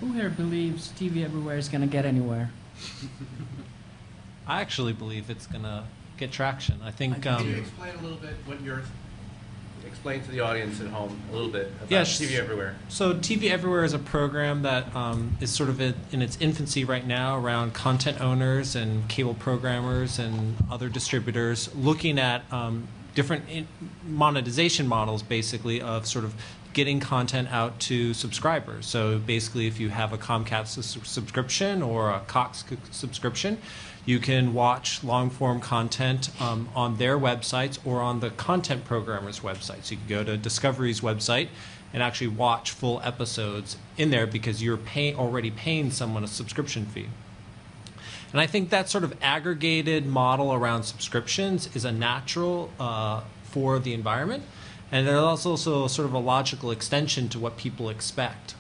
Who here believes TV Everywhere is going to get anywhere? I actually believe it's going to get traction. I think. Can you explain a little bit what you're... Explain to the audience at home a little bit about TV Everywhere. So TV Everywhere is a program that is sort of in its infancy right now around content owners and cable programmers and other distributors looking at different monetization models, basically, of sort of getting content out to subscribers. So basically, if you have a Comcast subscription or a Cox subscription, you can watch long-form content on their websites or on the content programmers' websites. You can go to Discovery's website and actually watch full episodes in there because you're already paying someone a subscription fee. And I think that sort of aggregated model around subscriptions is a natural for the environment. And there's also sort of a logical extension to what people expect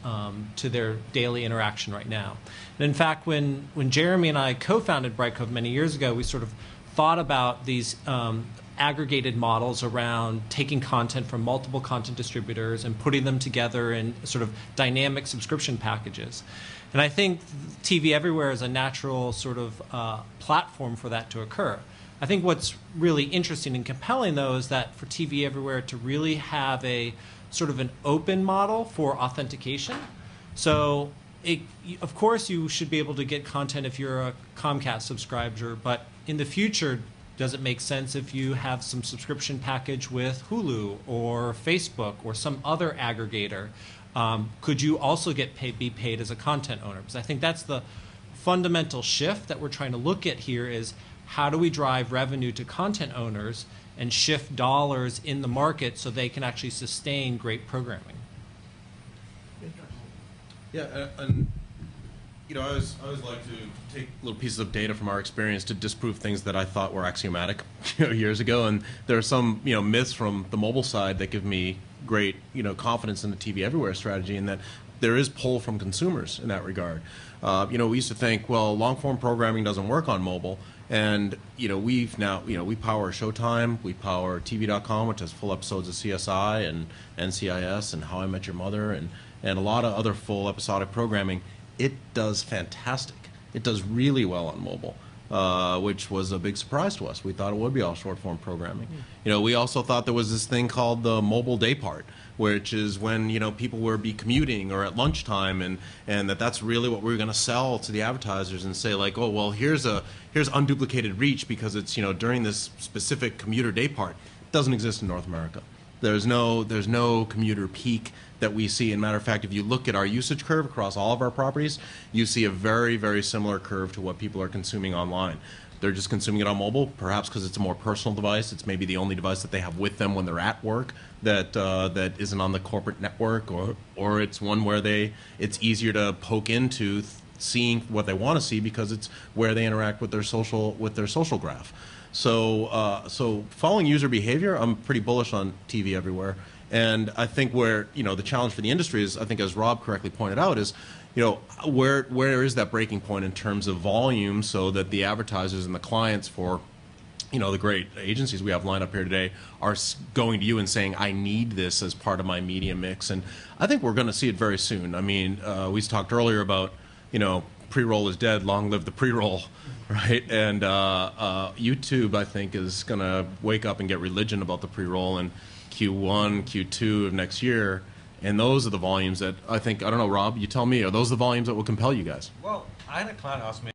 to their daily interaction right now. And in fact, when Jeremy and I co-founded Brightcove many years ago, we sort of thought about these aggregated models around taking content from multiple content distributors and putting them together in sort of dynamic subscription packages. And I think TV Everywhere is a natural sort of platform for that to occur. I think what's really interesting and compelling, though, is that for TV Everywhere to really have a sort of an open model for authentication. So, of course, you should be able to get content if you're a Comcast subscriber, but in the future, does it make sense if you have some subscription package with Hulu or Facebook or some other aggregator? Could you also be paid as a content owner? Because I think that's the fundamental shift that we're trying to look at here is how do we drive revenue to content owners and shift dollars in the market so they can actually sustain great programming? Yeah, and you know, I always like to take little pieces of data from our experience to disprove things that I thought were axiomatic years ago, and there are some myths from the mobile side that give me great confidence in the TV Everywhere strategy, and that there is pull from consumers in that regard. We used to think, well, long-form programming doesn't work on mobile, and we've now we power Showtime, we power TV.com, which has full episodes of CSI and NCIS and How I Met Your Mother, and a lot of other full episodic programming. It does fantastic. It does really well on mobile, which was a big surprise to us. We thought it would be all short-form programming. We also thought there was this thing called the mobile day part, which is when people would be commuting or at lunchtime, and that's really what we were going to sell to the advertisers and say, like, oh well, here's unduplicated reach because it's during this specific commuter day part. It doesn't exist in North America. There's no commuter peak that we see. As a matter of fact, if you look at our usage curve across all of our properties, you see a very, very similar curve to what people are consuming online. They're just consuming it on mobile, perhaps because it's a more personal device. It's maybe the only device that they have with them when they're at work that isn't on the corporate network, or it's one where it's easier to poke into seeing what they want to see because it's where they interact with their social graph. So following user behavior, I'm pretty bullish on TV Everywhere. And I think where the challenge for the industry is, I think as Rob correctly pointed out, is where is that breaking point in terms of volume so that the advertisers and the clients for the great agencies we have lined up here today are going to you and saying, I need this as part of my media mix. And I think we're going to see it very soon. I mean, we talked earlier about pre-roll is dead, long live the pre-roll, right? And YouTube, I think, is going to wake up and get religion about the pre-roll in Q1, Q2 of next year. And those are the volumes that I think, I don't know, Rob, you tell me, are those the volumes that will compel you guys? Well, I had a client ask me